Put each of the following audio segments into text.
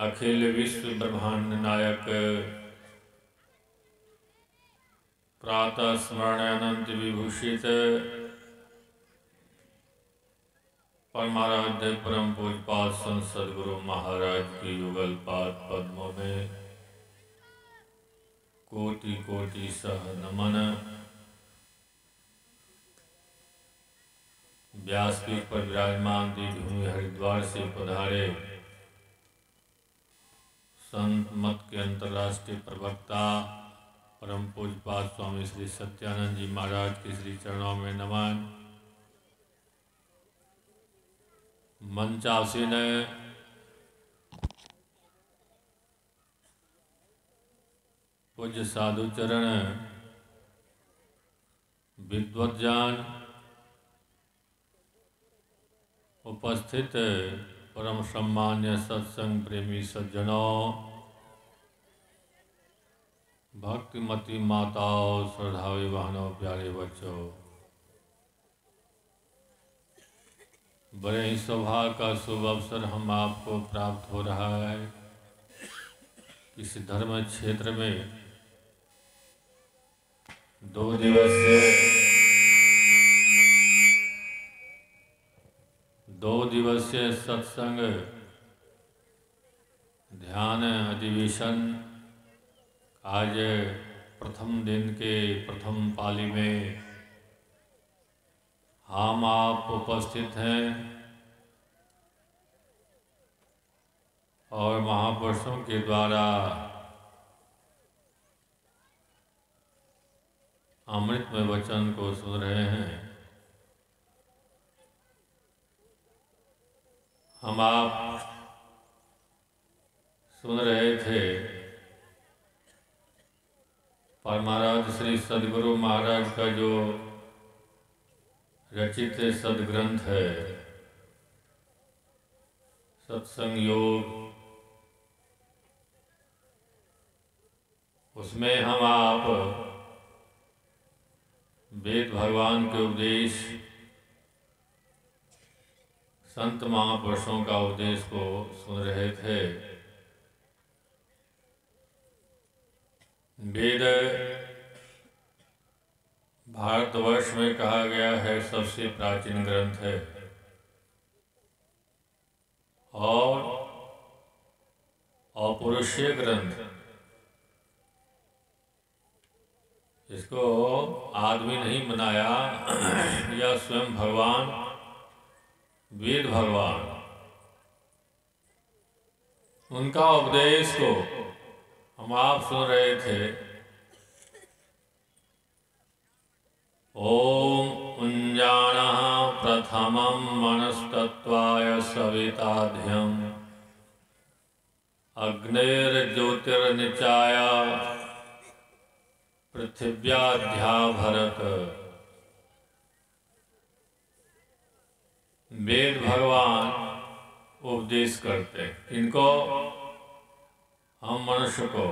अखिल विश्व ब्रह्मांड नायक प्रातः स्मरण अनंत विभूषित परमाराध्य परम पूजपाद संसद गुरु महाराज की युगल पाद पद्मों में कोटि कोटि सह नमन। व्यासपीठ पर विराजमान दीर्घभूमि हरिद्वार से पधारे संत मत के अंतर्राष्ट्रीय प्रवक्ता परम पूजपाद स्वामी श्री सत्यानंद जी महाराज के श्री चरणों में नमन। मंचासीन पूज्य साधु चरण विद्वज्जन उपस्थित परम सम्मान्य सत्संग प्रेमी सज्जनों, भक्तिमती माताओं, श्रद्धावी बहनों, प्यारे बच्चों, बड़े ही सौभाग्य का शुभ अवसर हम आपको प्राप्त हो रहा है। इस धर्म क्षेत्र में 2 दिवसीय सत्संग ध्यान अधिवेशन आज प्रथम दिन के प्रथम पाली में हम आप उपस्थित हैं और महापुरुषों के द्वारा अमृतमय वचन को सुन रहे हैं। हम आप सुन रहे थे परमाराध्य श्री सद्गुरु महाराज का जो रचित सद्ग्रंथ है सत्संग योग, उसमें हम आप वेद भगवान के उपदेश, संत महापुरुषों का उपदेश को सुन रहे थे। वेद भारतवर्ष में कहा गया है सबसे प्राचीन ग्रंथ है और अपौरुषीय ग्रंथ। इसको आदमी नहीं बनाया या स्वयं भगवान वेद भगवान उनका उपदेश को हम आप सुन रहे थे। ओम उञ्जानः प्रथमं मनस्तत्त्वाय सविताध्यं अग्निर्ज्योतिर्निचाय पृथिव्याध्या भरत। वेद भगवान उपदेश करते हैं इनको, हम मनुष्य को।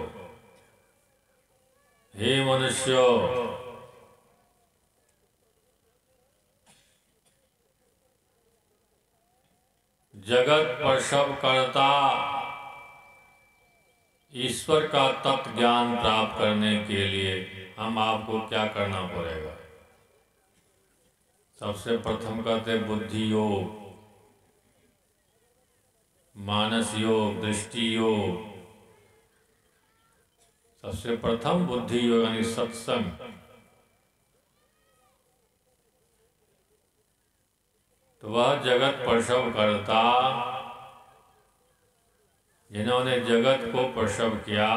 हे मनुष्यों, जगत प्रसव करता ईश्वर का तत्व ज्ञान प्राप्त करने के लिए हम आपको क्या करना पड़ेगा? सबसे प्रथम कहते बुद्धि योग, मानस योग, दृष्टि योग। सबसे प्रथम बुद्धि योग यानी सत्संग। तो वह जगत प्रसव करता, जिन्होंने जगत को प्रसव किया,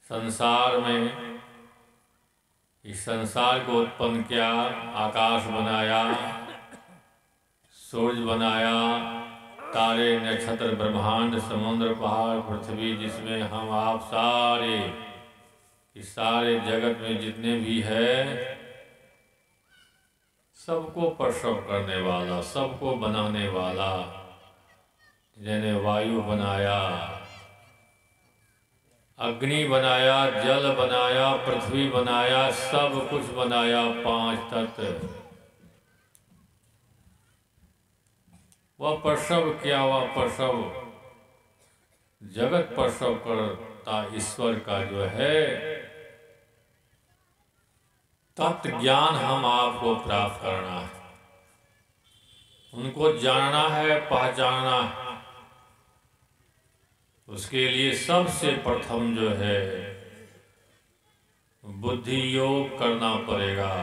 संसार में इस संसार को उत्पन्न किया, आकाश बनाया, सूरज बनाया, तारे, नक्षत्र, ब्रह्मांड, समुद्र, पहाड़, पृथ्वी, जिसमें हम आप सारे इस सारे जगत में जितने भी है सबको प्रसव करने वाला, सबको बनाने वाला, जिन्हें वायु बनाया, अग्नि बनाया, जल बनाया, पृथ्वी बनाया, सब कुछ बनाया, 5 तत्व। वह प्रसव किया हुआ प्रसव जगत प्रसव करता ईश्वर का जो है तत्व ज्ञान हम आपको प्राप्त करना है, उनको जानना है, पहचानना है। उसके लिए सबसे प्रथम जो है बुद्धि योग करना पड़ेगा,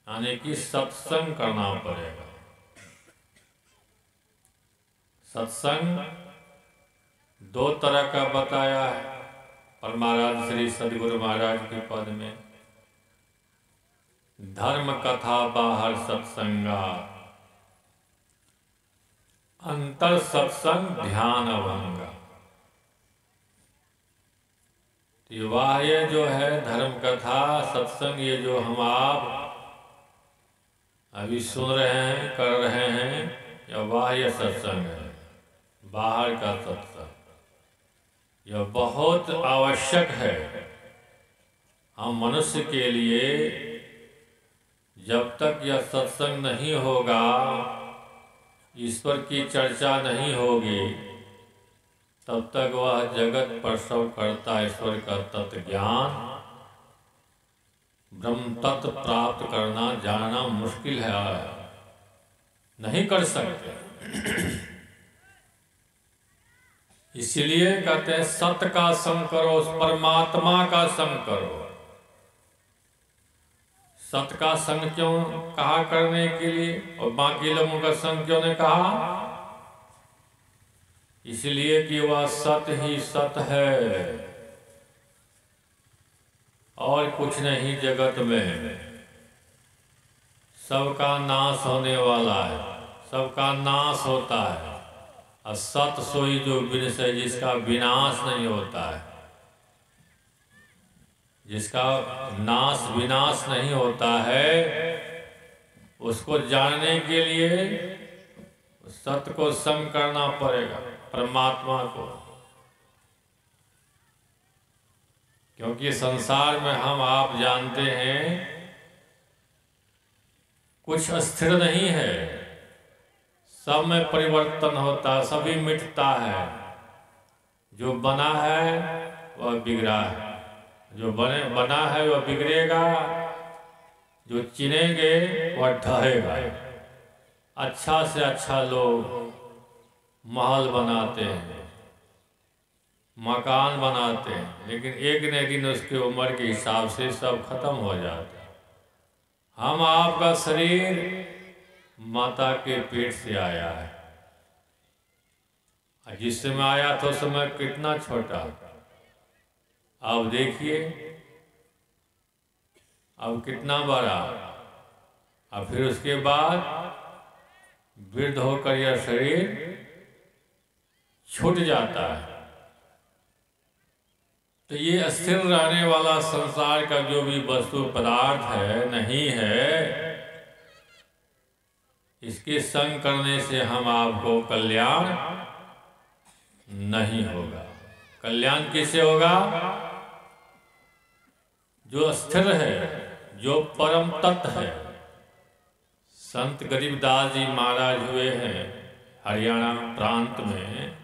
यानी कि सत्संग करना पड़ेगा। सत्संग दो तरह का बताया है परमाराध्य श्री सद्गुरु महाराज के पद में। धर्म कथा बाहर सत्संगा, अंतर सत्संग ध्यान अभंगा। तो बाह्य जो है धर्म कथा सत्संग, ये जो हम आप अभी सुन रहे हैं, कर रहे हैं, यह बाह्य सत्संग है। बाहर का सत्संग यह बहुत आवश्यक है। हम मनुष्य के लिए जब तक यह सत्संग नहीं होगा, ईश्वर की चर्चा नहीं होगी, तब तक वह जगत प्रसव करता ईश्वर का तत्व ज्ञान, ब्रह्म तत्व प्राप्त करना, जानना मुश्किल है, नहीं कर सकते। इसलिए कहते हैं सत्य का संग करो, परमात्मा का संग करो। सत्य का संग क्यों कहा करने के लिए, और बाकी लोगों का संग क्यों नहीं कहा? इसलिए कि वह सत्य ही सत्य है और कुछ नहीं जगत में। सबका नाश होने वाला है, सबका नाश होता है। और सत्य सोई जो विनाश है, जिसका विनाश नहीं होता है, जिसका नाश विनाश नहीं होता है, उसको जानने के लिए सत्य को संग करना पड़ेगा, परमात्मा को। क्योंकि संसार में हम आप जानते हैं कुछ अस्थिर नहीं है, सब में परिवर्तन होता है, सभी मिटता है। जो बना है वह बिगड़ा है, जो बना है वह बिगड़ेगा, जो चिनेंगे वह ढहेगा। अच्छा से अच्छा लोग महल बनाते हैं, मकान बनाते हैं, लेकिन एक न दिन उसके उम्र के हिसाब से सब खत्म हो जाता है। हम आपका शरीर माता के पेट से आया है, जिस समय आया तो समय कितना छोटा, अब देखिए अब कितना बड़ा। और फिर उसके बाद वृद्ध होकर यह शरीर छूट जाता है। तो ये अस्थिर रहने वाला संसार का जो भी वस्तु पदार्थ है, नहीं है, इसके संग करने से हम आपको कल्याण नहीं होगा। कल्याण किससे होगा? जो अस्थिर है, जो परम तत्व है। संत गरीबदास जी महाराज हुए हैं हरियाणा प्रांत में,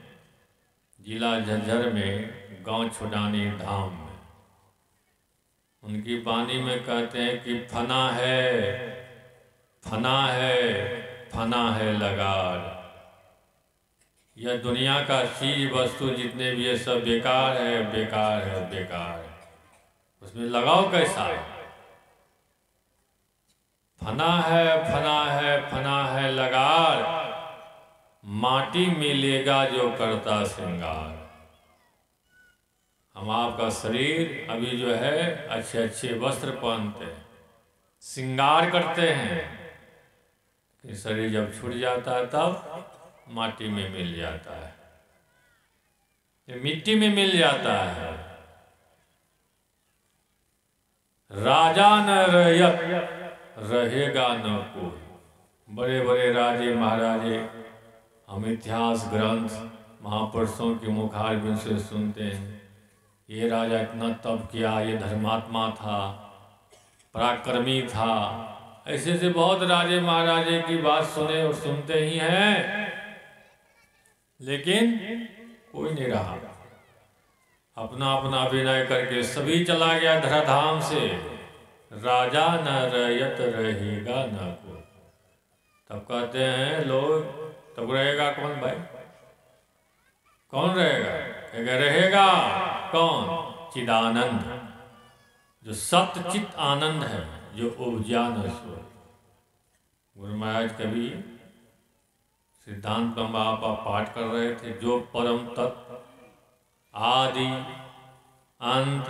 जिला झज्जर में, गांव छुडानी धाम में। उनकी वाणी में कहते हैं कि फना है, फना है, फना है लगार। यह दुनिया का चीज वस्तु जितने भी ये सब बेकार है, बेकार है, बेकार है। उसमें लगाव कैसा है? फना है, फना है, फना है लगार, माटी मिलेगा जो करता श्रृंगार। हम आपका शरीर अभी जो है अच्छे अच्छे वस्त्र पहनते हैं, श्रृंगार करते हैं, कि शरीर जब छूट जाता है तब माटी में मिल जाता है, ये मिट्टी में मिल जाता है। राजा न रयत, रहेगा न कोई। बड़े बड़े राजे महाराजे हम इतिहास ग्रंथ महापुरुषों की मुखारबिंद से सुनते हैं, ये राजा इतना तप किया, ये धर्मात्मा था, पराक्रमी था, ऐसे ऐसे बहुत राजे महाराजे की बात सुने और सुनते ही हैं, लेकिन कोई नहीं रहा। अपना अपना अभिनय करके सभी चला गया धराधाम से। राजा न रयत रहेगा न को। तब कहते हैं लोग, तब रहेगा कौन भाई? कौन रहेगा? रहेगा कौन? चिदानंद, जो सत्य चित आनंद है, जो उपजा न सो। गुरु महाराज कभी सिद्धांत बाबा पाठ कर रहे थे, जो परम तत्व आदि अंत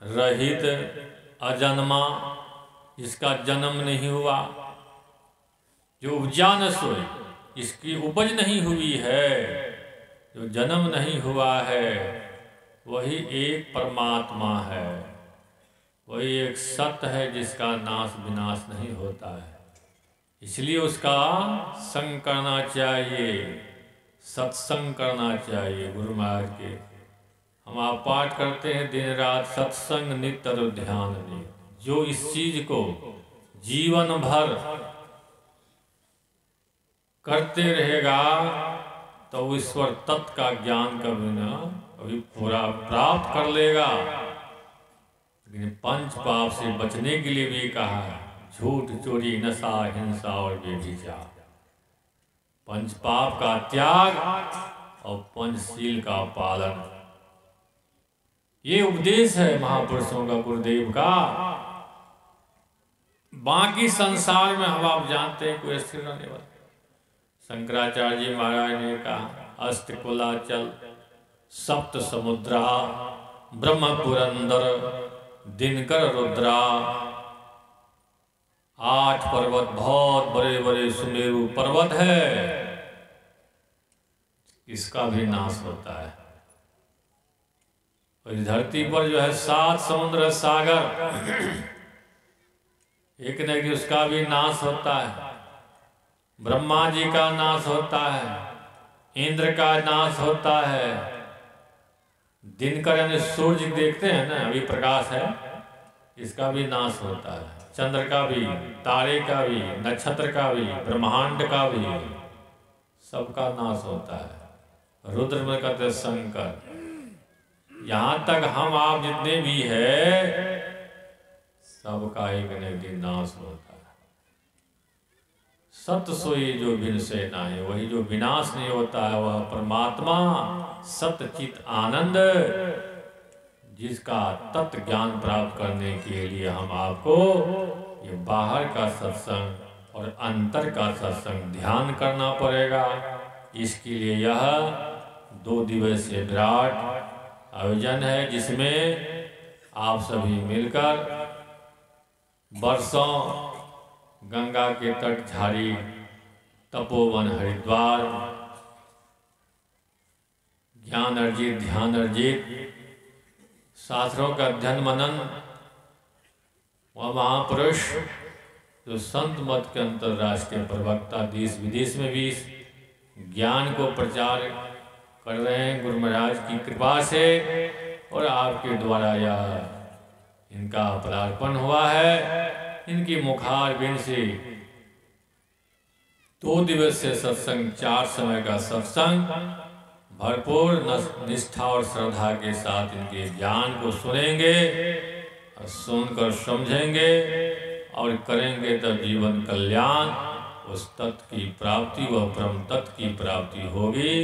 रहित अजन्मा, जिसका जन्म नहीं हुआ, जो उपजा न सोए, इसकी उपज नहीं हुई है, जो जन्म नहीं हुआ है, वही एक परमात्मा है, वही एक सत्य है जिसका नाश विनाश नहीं होता है। इसलिए उसका संग करना चाहिए, सत्संग करना चाहिए। गुरु महाराज के हम आप पाठ करते हैं दिन रात, सत्संग नित्य और ध्यान नहीं। जो इस चीज को जीवन भर करते रहेगा तो ईश्वर तत्व का ज्ञान कभी ना कभी पूरा प्राप्त कर लेगा। लेकिन पंच पाप से बचने के लिए भी कहा है, झूठ चोरी नशा हिंसा और व्यभिचार। पंच पाप का त्याग और पंचशील का पालन, ये उपदेश है महापुरुषों का, गुरुदेव का। बाकी संसार में हम आप जानते हैं कोई स्थिर रहने वाला। शंकराचार्य जी महाराज ने कहा, अष्ट कुलाचल सप्त समुद्रा ब्रह्म पुरंदर दिनकर रुद्रा। 8 पर्वत, बहुत बड़े बड़े सुमेरु पर्वत है, इसका भी नाश होता है। और इस धरती पर जो है 7 समुद्र सागर, एक न एक उसका भी नाश होता है। ब्रह्मा जी का नाश होता है, इंद्र का नाश होता है, दिनकर यानी सूर्य देखते हैं ना, अभी प्रकाश है, इसका भी नाश होता है। चंद्र का भी, तारे का भी, नक्षत्र का भी, ब्रह्मांड का भी, सबका नाश होता है। रुद्र में कहते शंकर। यहाँ तक हम आप जितने भी है, सबका एक न एक दिन नाश होता है। सत्य सोई जो विनसे ना है, वही जो विनाश नहीं होता है, वह परमात्मा सत्य चित आनंद, जिसका तत्व ज्ञान प्राप्त करने के लिए हम आपको ये बाहर का सत्संग और अंतर का सत्संग ध्यान करना पड़ेगा। इसके लिए यह 2 दिवसीय विराट आयोजन है, जिसमें आप सभी मिलकर वर्षों गंगा के तट झाड़ी तपोवन हरिद्वार ज्ञान अर्जित ध्यान अर्जित शास्त्रों का अध्ययन मनन, वह महापुरुष जो संत मत के अंतर्राष्ट्रीय प्रवक्ता देश विदेश में भी इस ज्ञान को प्रचार कर रहे हैं, गुरु महाराज की कृपा से और आपके द्वारा यह इनका पदार्पण हुआ है। इनकी मुखारबिंद से 2 दिवसीय सत्संग, 4 समय का सत्संग भरपूर निष्ठा और श्रद्धा के साथ इनके ज्ञान को सुनेंगे और सुनकर समझेंगे और करेंगे तब जीवन कल्याण, उस तत्व की प्राप्ति, वह ब्रह्म तत्व की प्राप्ति होगी।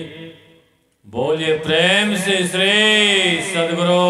बोलिए प्रेम से श्री सद्गुरु